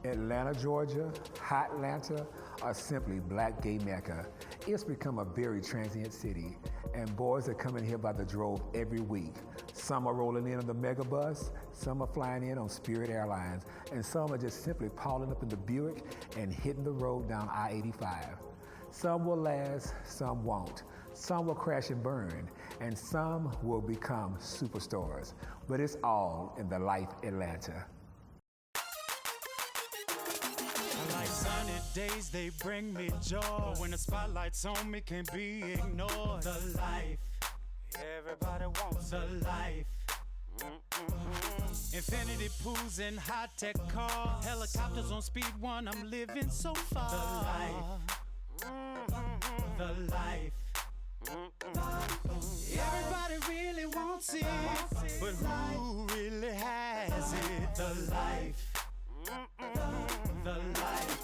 Atlanta, Georgia, Hotlanta, or simply Black Gay Mecca, it's become a very transient city, and boys are coming here by the drove every week. Some are rolling in on the Megabus, some are flying in on Spirit Airlines, and some are just simply piling up in the Buick and hitting the road down I-85. Some will last, some won't. Some will crash and burn, and some will become superstars. But it's all in the Life Atlanta. Like sunny days, they bring me joy. But when the spotlight's on me, can't be ignored. The life, everybody wants the life. Infinity pools and high-tech cars, helicopters on speed 1, I'm living so far. The life, the life. Everybody really wants it, but who really has it? The life, the life.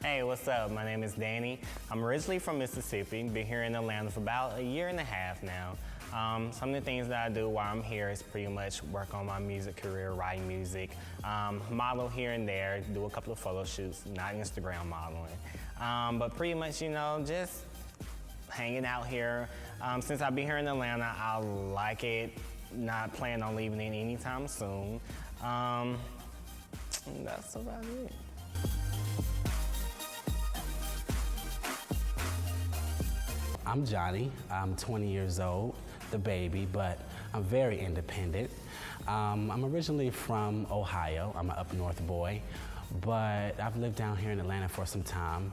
Hey, what's up? My name is Danny. I'm originally from Mississippi, been here in Atlanta for about a year and a half now. Some of the things that I do while I'm here is pretty much work on my music career, writing music, model here and there, do a couple of photo shoots, not Instagram modeling. But pretty much, you know, just hanging out here. Since I've been here in Atlanta, I like it, not planning on leaving it anytime soon. That's about it. I'm Johnny. I'm 20 years old, the baby, but I'm very independent. I'm originally from Ohio. I'm an up north boy, but I've lived down here in Atlanta for some time.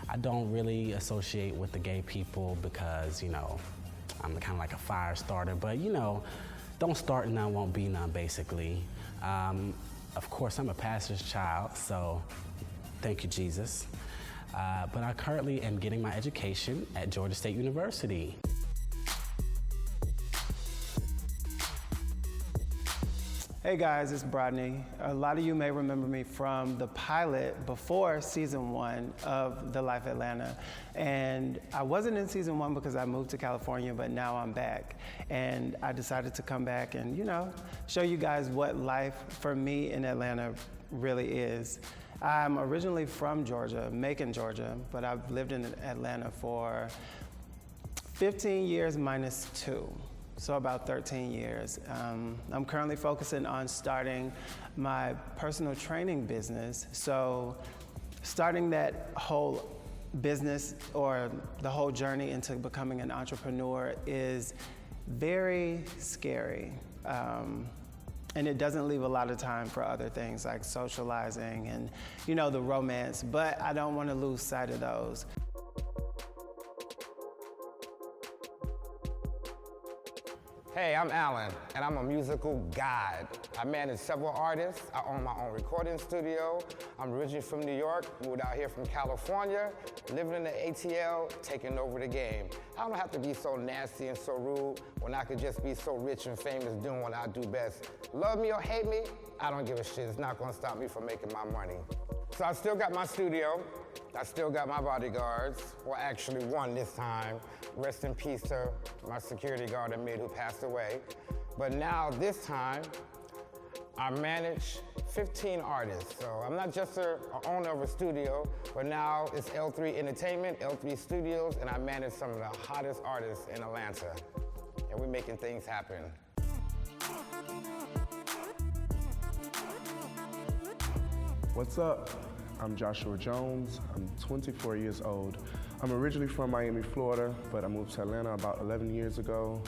I don't really associate with the gay people because, you know, I'm kind of like a fire starter, but you know, don't start none, won't be none, basically. Of course, I'm a pastor's child, so thank you, Jesus. But I currently am getting my education at Georgia State University. Hey guys, it's Brodney. A lot of you may remember me from the pilot before season 1 of The Life Atlanta. And I wasn't in season 1 because I moved to California, but now I'm back. And I decided to come back and, you know, show you guys what life for me in Atlanta really is. I'm originally from Georgia, Macon, Georgia, but I've lived in Atlanta for 15 years minus 2. So about 13 years. I'm currently focusing on starting my personal training business. So starting that whole business or the whole journey into becoming an entrepreneur is very scary. And it doesn't leave a lot of time for other things like socializing and, you know, the romance, but I don't want to lose sight of those. Hey, I'm Alan, and I'm a musical guide. I manage several artists. I own my own recording studio. I'm originally from New York, moved out here from California, living in the ATL, taking over the game. I don't have to be so nasty and so rude when I could just be so rich and famous doing what I do best. Love me or hate me, I don't give a shit. It's not gonna stop me from making my money. So I still got my studio. I still got my bodyguards. Well, actually one this time. Rest in peace to my security guard and maid who passed away. But now, this time, I manage 15 artists. So I'm not just an owner of a studio, but now it's L3 Entertainment, L3 Studios, and I manage some of the hottest artists in Atlanta. And we're making things happen. What's up? I'm Joshua Jones. I'm 24 years old. I'm originally from Miami, Florida, but I moved to Atlanta about 11 years ago.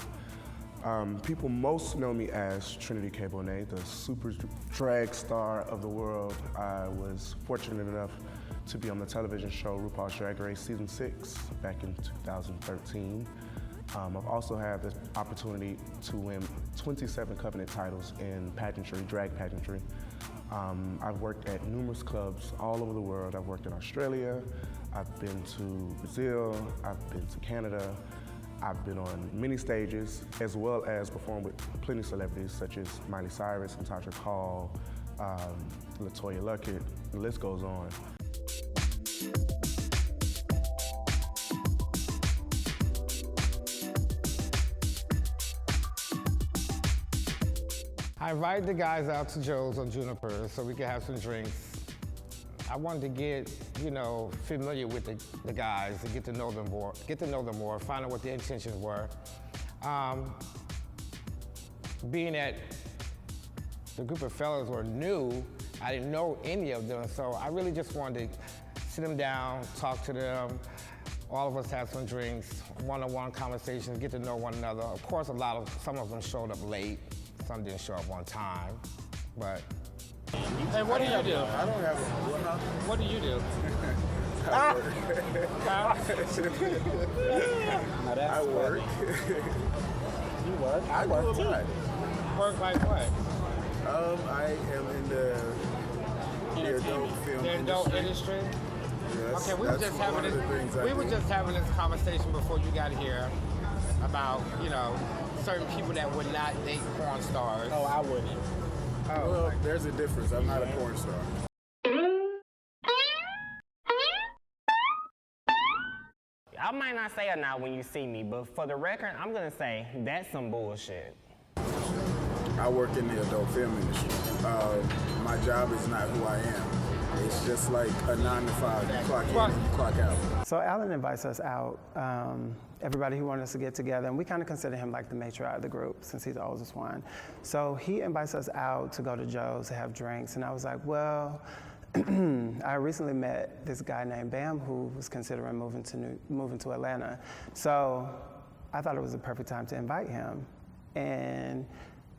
People most know me as Trinity K. Bonet, the super drag star of the world. I was fortunate enough to be on the television show RuPaul's Drag Race Season 6 back in 2013. I've also had the opportunity to win 27 Covenant titles in pageantry, drag pageantry. I've worked at numerous clubs all over the world. I've worked in Australia, I've been to Brazil, I've been to Canada. I've been on many stages, as well as performed with plenty of celebrities such as Miley Cyrus, Tasha Call, LaToya Luckett, the list goes on. I invited the guys out to Joe's on Juniper so we could have some drinks. I wanted to get, familiar with the guys and get to know them more, find out what their intentions were. Being that the group of fellas were new, I didn't know any of them, so I really just wanted to sit them down, talk to them. All of us had some drinks, one-on-one conversations, get to know one another. Of course, some of them showed up late, some didn't show up on time, but. Hey, what do you do? I don't have a What do you do? I work. You work? I work too. Work like what? I am in the adult film The adult industry? Yes, Okay, we were just having this conversation before you got here about, certain people that would not date porn stars. Oh, I wouldn't. Well, there's a difference. I'm not a porn star. I might not say it now when you see me, but for the record, I'm gonna say that's some bullshit. I work in the adult film industry. My job is not who I am. It's just like a 9 to 5, clock in, clock out. So Alan invites us out, everybody who wanted us to get together, and we kind of consider him like the matriarch of the group since he's the oldest one. So he invites us out to go to Joe's to have drinks, and I was like, well, I recently met this guy named Bam who was considering moving to Atlanta. So I thought it was the perfect time to invite him. And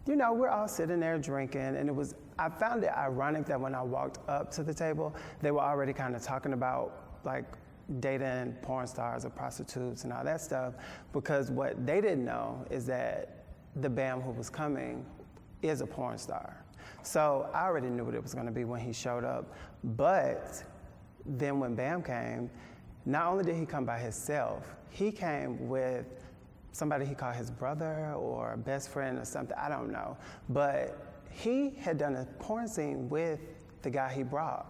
we're all sitting there drinking, and I found it ironic that when I walked up to the table, they were already kind of talking about like dating porn stars or prostitutes and all that stuff, because what they didn't know is that the Bam who was coming is a porn star. So I already knew what it was gonna be when he showed up, but then when Bam came, not only did he come by himself, he came with somebody he called his brother or best friend or something, I don't know. But he had done a porn scene with the guy he brought.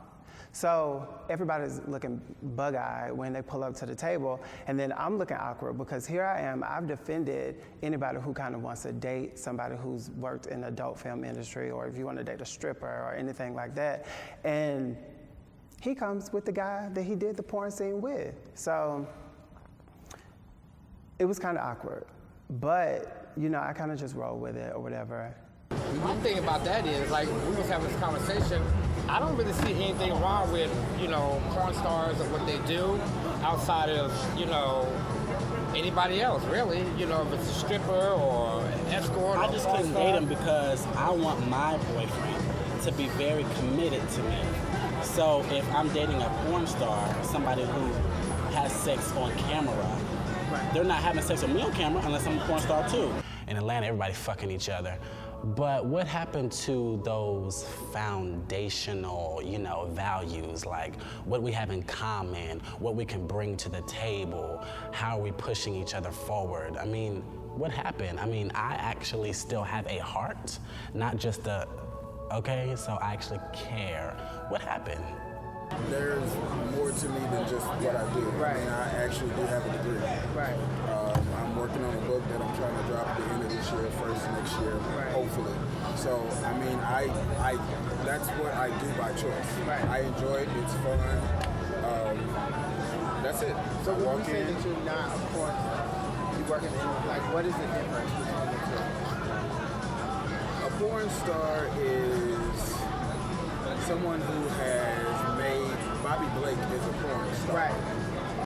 So everybody's looking bug-eyed when they pull up to the table, and then I'm looking awkward because here I am, I've defended anybody who kind of wants to date somebody who's worked in the adult film industry, or if you want to date a stripper or anything like that. And he comes with the guy that he did the porn scene with. So it was kind of awkward, but I kind of just roll with it or whatever. My thing about that is, like, we was having this conversation, I don't really see anything wrong with, porn stars and what they do outside of, anybody else, really. If it's a stripper or an escort. I just couldn't date him because I want my boyfriend to be very committed to me. So if I'm dating a porn star, somebody who has sex on camera, they're not having sex with me on camera unless I'm a porn star too. In Atlanta, everybody's fucking each other. But what happened to those foundational, values, like what we have in common, what we can bring to the table, how are we pushing each other forward? I mean, what happened? I mean, I actually still have a heart, not just okay, so I actually care. What happened? There's more to me than just what I do. Right. I mean, I actually do have a degree. Right. I'm working on a book that I'm trying to drop at the end of this year, first next year, hopefully. So, I mean, I that's what I do by choice. Right. I enjoy it. It's fun. That's it. So when you say that you're not a porn star, you work in what is the difference between the two? A porn star is someone who has made, Bobby Blake is a porn star. Right.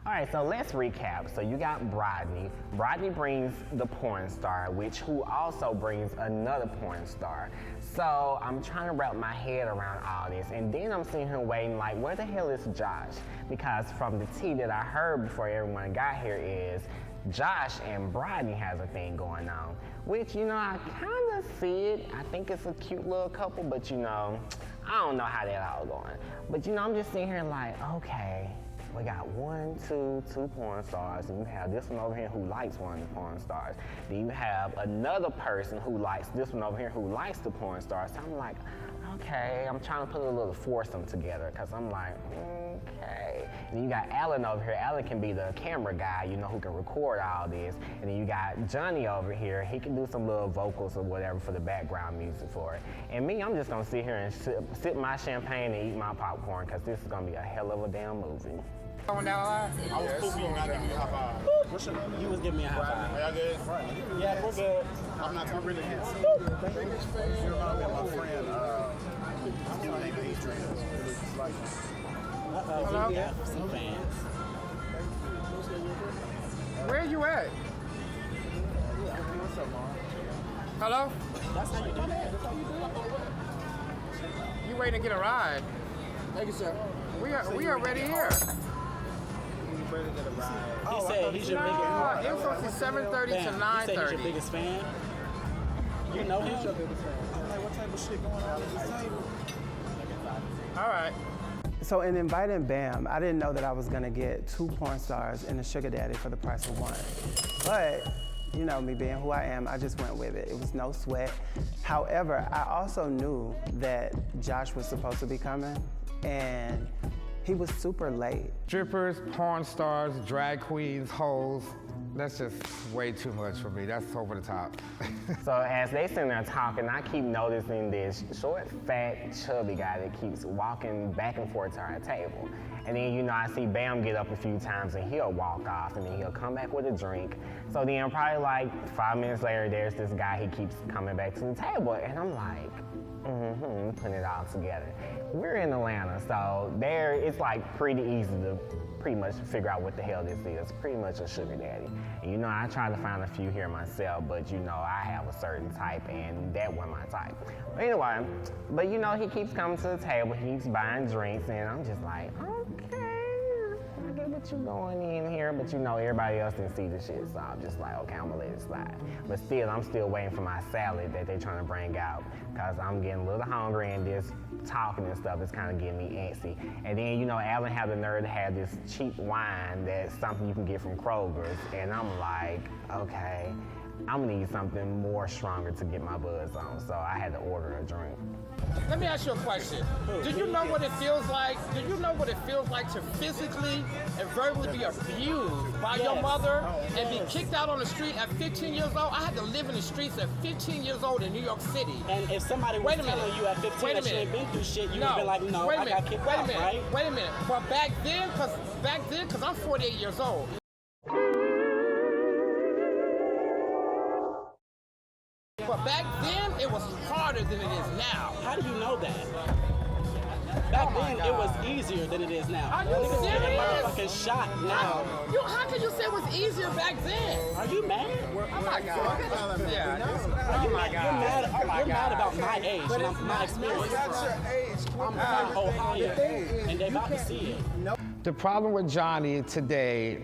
All right, so let's recap. So you got Brodney. Brodney brings the porn star, who also brings another porn star. So I'm trying to wrap my head around all this, and then I'm sitting here waiting like, where the hell is Josh? Because from the tea that I heard before everyone got here is Josh and Brodney has a thing going on, which, I kind of see it. I think it's a cute little couple, but I don't know how that all going. But I'm just sitting here like, okay, we got two porn stars, and you have this one over here who likes one of the porn stars. Then you have another person who likes this one over here who likes the porn stars. So I'm like, okay, I'm trying to put a little foursome together because I'm like, okay. And then you got Alan over here. Alan can be the camera guy, you know, who can record all this. And then you got Johnny over here. He can do some little vocals or whatever for the background music for it. And me, I'm just gonna sit here and sip my champagne and eat my popcorn because this is gonna be a hell of a damn movie. On that line? I was pooping, you gotta give me a high five. What's your name? You was giving me a high five. Are y'all good? Yeah, we're good. I'm not too really handsome. You remind me of my friend, his name is Adrian. Uh-oh, we got some fans. Where you at? What's up, Mom? Hello? That's how you do that. That's how you do it. You waiting to get a ride? Thank you, sir. We already here. He said he's your biggest fan. It was supposed to be 7:30 to He said he's 9:30. your biggest fan. You know him? I'm like, what type of shit going on at this table? All right. So in inviting Bam, I didn't know that I was gonna get 2 porn stars and a sugar daddy for the price of 1. But, you know, me being who I am, I just went with it. It was no sweat. However, I also knew that Josh was supposed to be coming, and he was super late. Strippers, porn stars, drag queens, hoes. That's just way too much for me. That's over the top. So as they sitting there talking, I keep noticing this short, fat, chubby guy that keeps walking back and forth to our table. And then, you know, I see Bam get up a few times and he'll walk off and then he'll come back with a drink. So then probably like 5 minutes later, there's this guy, he keeps coming back to the table. And I'm like, putting it all together. We're in Atlanta, so there it's like pretty easy to pretty much figure out what the hell this is. Pretty much a sugar daddy. And you know, I tried to find a few here myself, but you know, I have a certain type and that wasn't my type. But anyway, but you know, he keeps coming to the table, he keeps buying drinks, and I'm just like, okay, I get what you going in here, but you know, everybody else didn't see the shit, so I'm just like, okay, I'm gonna let it slide. But still, I'm still waiting for my salad that they're trying to bring out, because I'm getting a little hungry and this talking and stuff is kind of getting me antsy. And then, you know, Alan had the nerve to have this cheap wine that's something you can get from Kroger's, and I'm like, okay, I'm gonna need something more stronger to get my buzz on, so I had to order a drink. Let me ask you a question. Do you know what it feels like? Do you know what it feels like to physically and verbally be abused by your mother and be kicked out on the street at 15 years old? I had to live in the streets at 15 years old in New York City. And if somebody was telling you at 15 that you ain't been through shit, you would have been like, no, I got kicked out, right? Wait a minute. But back then, cause I'm 48 years old. But back then, it was harder than it is now. How do you know that? Back then, it was easier than it is now. Are you Niggas serious? getting motherfucking shot now. How can you say it was easier back then? Are you mad? Oh my God. Yeah. Oh my God. You're mad about my age and my experience. I'm from Ohio, and they about to see it. The problem with Johnny today,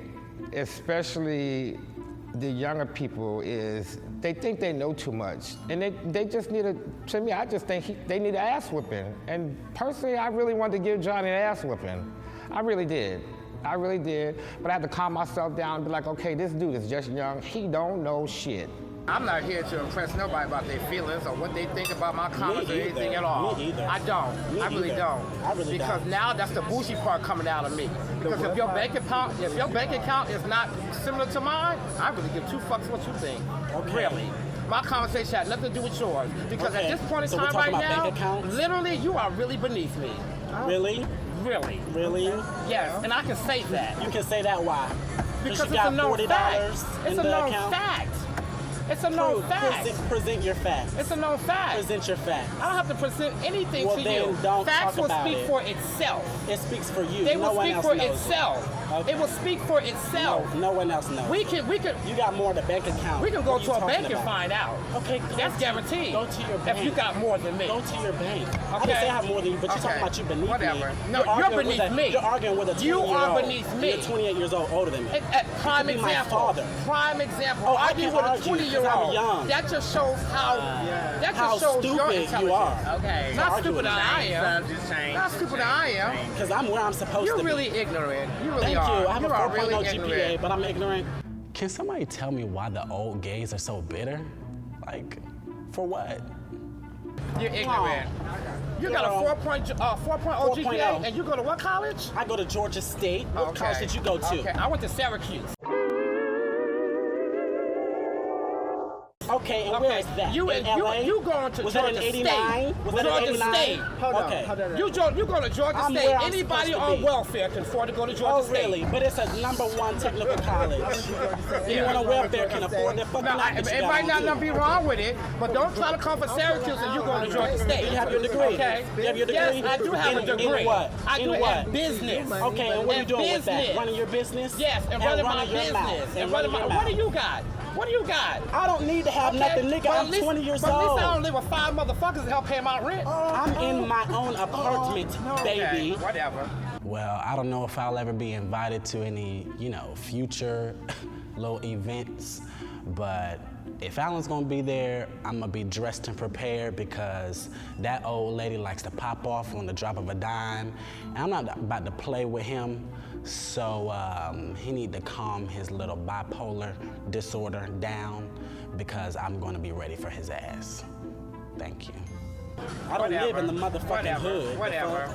especially the younger people, is they think they know too much. And they just need to me, I just think they need an ass whipping. And personally, I really wanted to give Johnny an ass whipping. I really did. I really did. But I had to calm myself down and be like, okay, this dude is just young. He don't know shit. I'm not here to impress nobody about their feelings or what they think about my comments or anything at all. Me either. I don't. I really don't. I really because don't. now that's the bougie part coming out of me. Because if your bank account is not similar to mine, I really give 2 fucks what you think. Okay. Really. My conversation had nothing to do with yours. Because at this point in So we're time talking right about now, bank accounts? literally you are really beneath me. Really? Really. Really? Yes, and I can say that. You can say that why? Because you it's got a known $40 fact. in It's a the known account? fact. It's a known fact. Present your facts. It's a known fact. Present your facts. I don't have to present anything Well, to then you. don't Facts talk will about speak it. for itself. It speaks for you. They no will one speak else for knows itself. Okay. It will speak for itself. No one else knows. We can. You got more in the bank account. We can go What are to you a talking bank and about? find out. Okay, That's guaranteed. Go to your bank. If you got more than me. Go to your bank. I Okay. didn't say I have more than you, but you're Okay. talking about you beneath Whatever. me. No, you're arguing beneath with me. You're arguing with a 20-year-old. You are beneath me. You're 28 years old, older than me. Prime You could be my example. father. Prime example. Oh, I Argue can with a argue 'cause 20-year-old. I'm young. That just shows how. That How just shows your stupid intelligence. you are. Okay. Not Argue stupider with than me. I am. Not stupider than I am. Because I'm where I'm supposed You're to be. really ignorant. You really Thank are. you. I have you a are 4.0 really GPA, ignorant. but I'm ignorant. Can somebody tell me why the old gays are so bitter? Like, for what? You're ignorant. You got a 4.0 GPA, and you go to what college? I go to Georgia State. What college did you go to? Okay, I went to Syracuse. Okay, and where is that? You going to was Georgia that in 89? State? Was that in 89? State. Hold on. You go to Georgia I'm State. where I'm Anybody supposed to on be. welfare can afford to go to Georgia State. Oh, really? But it's a #1 technical college. Anyone on welfare can afford that fucking It might not be wrong with it, but don't try to come for Syracuse and you going to Georgia State. You have your degree. Okay. You have your degree? Yes, I do have a degree. In what? I do what? business. Okay, and what are you doing with that? Running your business? Yes, and running my your business. mouth. And running my. What do you got? What do you got? I don't need to have nothing, nigga. I'm 20 years old. But at least I don't live with 5 motherfuckers to help pay my rent. I'm in my own apartment, baby. Okay, whatever. Well, I don't know if I'll ever be invited to any, future little events, but if Alan's gonna be there, I'm gonna be dressed and prepared because that old lady likes to pop off on the drop of a dime, and I'm not about to play with him. So he need to calm his little bipolar disorder down because I'm gonna be ready for his ass. Thank you. I don't live in the motherfucking hood. Whatever.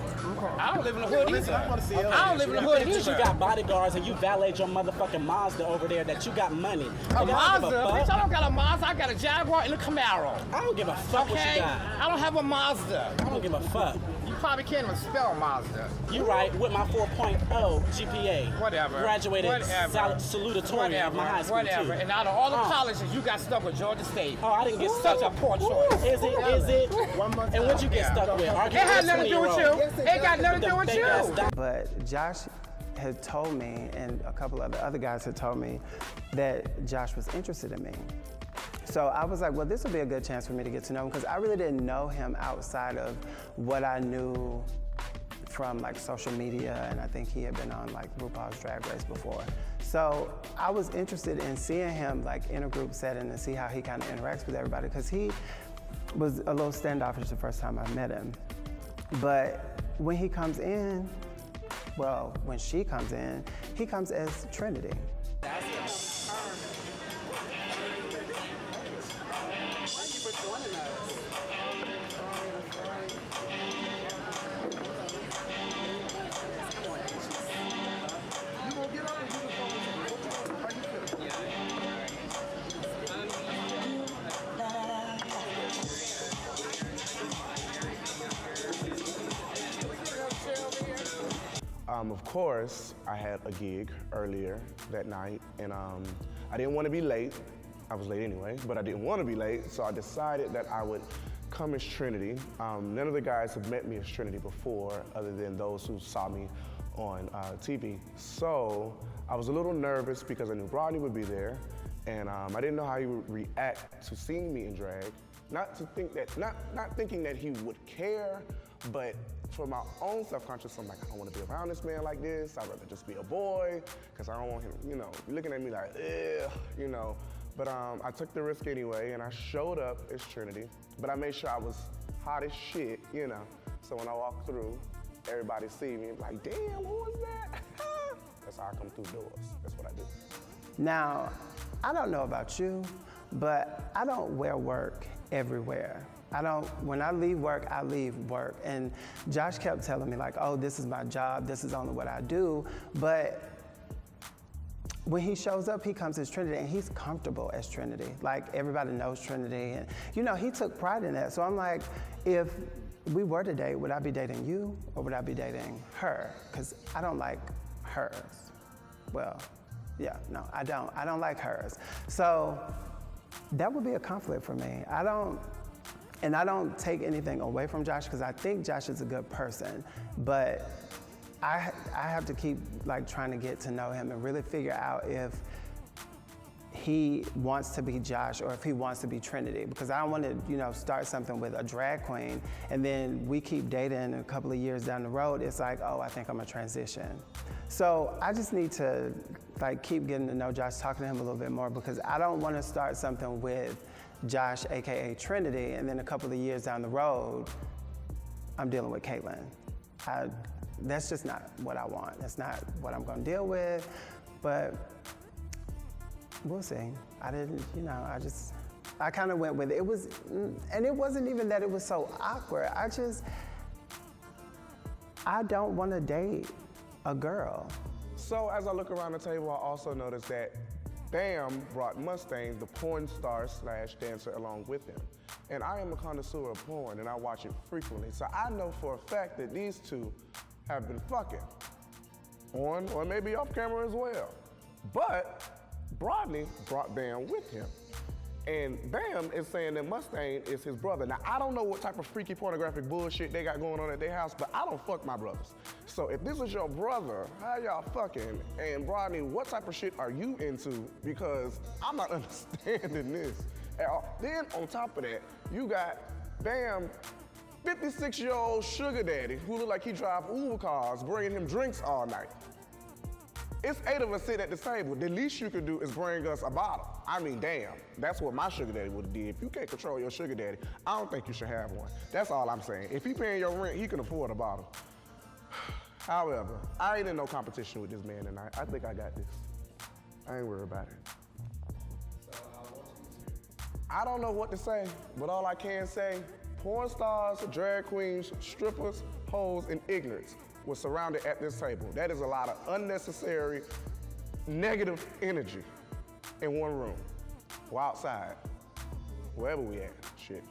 I don't live in the hood either. I don't live in the hood either. You got bodyguards and you valet your motherfucking Mazda over there that you got money. A Mazda? Bitch, I don't got a Mazda. I got a Jaguar and a Camaro. I don't give a fuck what you got. I don't have a Mazda. I don't give a fuck. You probably can't even spell Mazda. You right, with my 4.0 GPA. Whatever. Graduated salutatorian of my high school too. And out of all the colleges, you got stuck with Georgia State. Oh, I didn't get such a poor choice. Is it? And what'd you get stuck with? It had nothing to do with you. It got nothing to do with you. But Josh had told me, and a couple of the other guys had told me, that Josh was interested in me. So I was like, well, this would be a good chance for me to get to know him because I really didn't know him outside of what I knew from like social media, and I think he had been on like RuPaul's Drag Race before. So I was interested in seeing him like in a group setting and see how he kind of interacts with everybody because he was a little standoffish the first time I met him. But when he comes in, well, when she comes in, he comes as Trinity. Of course, I had a gig earlier that night, and I didn't want to be late. I was late anyway, but I didn't want to be late, so I decided that I would come as Trinity. None of the guys have met me as Trinity before, other than those who saw me on TV. So I was a little nervous because I knew Rodney would be there, and I didn't know how he would react to seeing me in drag. Not thinking that he would care, but for my own self-conscious, I'm like, I don't want to be around this man like this. I'd rather just be a boy, because I don't want him, looking at me like, ugh, But I took the risk anyway, and I showed up as Trinity, but I made sure I was hot as shit, So when I walked through, everybody see me, like, damn, what was that? That's how I come through doors. That's what I do. Now, I don't know about you, but I don't wear work everywhere. When I leave work, I leave work. And Josh kept telling me like, oh, this is my job, this is only what I do. But when he shows up, he comes as Trinity and he's comfortable as Trinity. Like everybody knows Trinity and he took pride in that. So I'm like, if we were to date, would I be dating you or would I be dating her? Because I don't like hers. Well, yeah, no, I don't. I don't like hers. So that would be a conflict for me. I don't take anything away from Josh because I think Josh is a good person, but I have to keep like trying to get to know him and really figure out if he wants to be Josh or if he wants to be Trinity, because I don't want to, start something with a drag queen and then we keep dating and a couple of years down the road, it's like, oh, I think I'm a transition. So I just need to like keep getting to know Josh, talking to him a little bit more, because I don't want to start something with Josh, AKA Trinity, and then a couple of years down the road, I'm dealing with Caitlin. That's just not what I want. That's not what I'm gonna deal with, but we'll see. I I kind of went with it. It was, and it wasn't even that it was so awkward. I don't want to date a girl. So as I look around the table, I also noticed that Bam brought Mustang, the porn star / dancer, along with him. And I am a connoisseur of porn, and I watch it frequently. So I know for a fact that these two have been fucking, on or maybe off camera as well. But Rodney brought Bam with him. And Bam is saying that Mustang is his brother. Now, I don't know what type of freaky pornographic bullshit they got going on at their house, but I don't fuck my brothers. So if this is your brother, how y'all fucking? And Rodney, what type of shit are you into? Because I'm not understanding this at all. Then on top of that, you got Bam, 56-year-old sugar daddy who look like he drive Uber cars, bringing him drinks all night. It's 8 of us sitting at the table. The least you could do is bring us a bottle. I mean, damn, that's what my sugar daddy would have did. If you can't control your sugar daddy, I don't think you should have one. That's all I'm saying. If he paying your rent, he can afford a bottle. However, I ain't in no competition with this man tonight. I think I got this. I ain't worried about it. I don't know what to say, but all I can say, porn stars, drag queens, strippers, hoes, and ignorance were surrounded at this table. That is a lot of unnecessary, negative energy in one room or outside, wherever we at, shit.